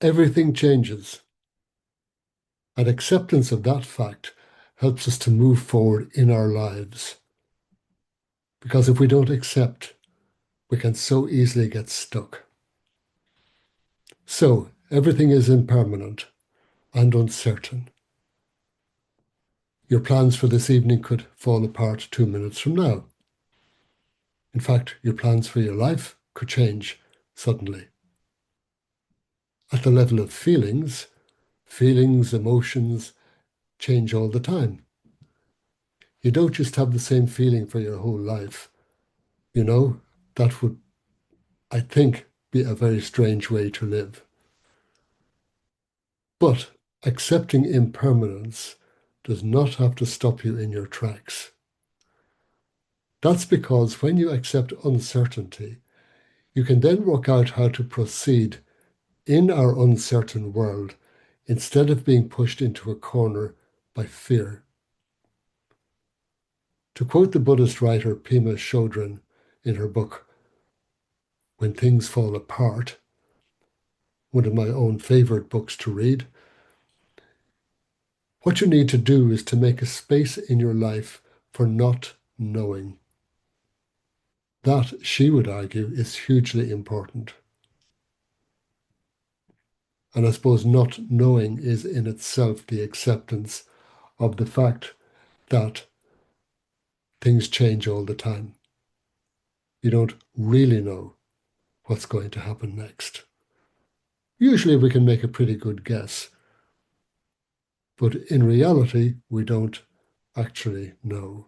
Everything changes, and acceptance of that fact helps us to move forward in our lives. Because if we don't accept, we can so easily get stuck. So, everything is impermanent and uncertain. Your plans for this evening could fall apart 2 minutes from now. In fact, your plans for your life could change suddenly. At the level of feelings, emotions change all the time. You don't just have the same feeling for your whole life. You know, that would, I think, be a very strange way to live. But accepting impermanence does not have to stop you in your tracks. That's because when you accept uncertainty, you can then work out how to proceed in our uncertain world instead of being pushed into a corner by fear. To quote the Buddhist writer Pema Chodron in her book, When Things Fall Apart, one of my own favorite books to read, what you need to do is to make a space in your life for not knowing. That, she would argue, is hugely important. And I suppose not knowing is in itself the acceptance of the fact that things change all the time. You don't really know what's going to happen next. Usually we can make a pretty good guess, but in reality, we don't actually know.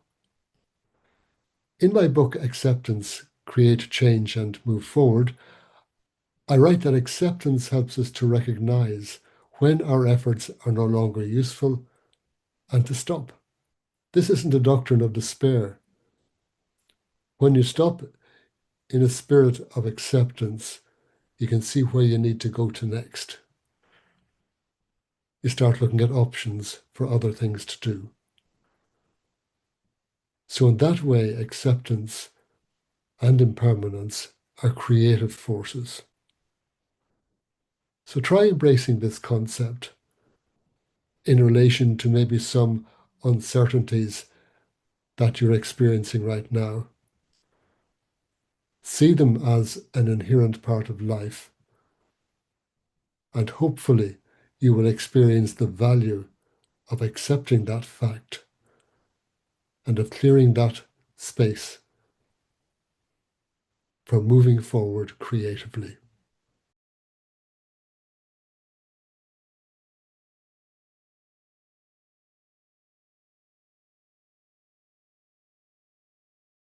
In my book, Acceptance, Create Change and Move Forward, I write that acceptance helps us to recognize when our efforts are no longer useful and to stop. This isn't a doctrine of despair. When you stop in a spirit of acceptance, you can see where you need to go to next. You start looking at options for other things to do. So in that way, acceptance and impermanence are creative forces. So try embracing this concept in relation to maybe some uncertainties that you're experiencing right now. See them as an inherent part of life, and hopefully you will experience the value of accepting that fact and of clearing that space for moving forward creatively.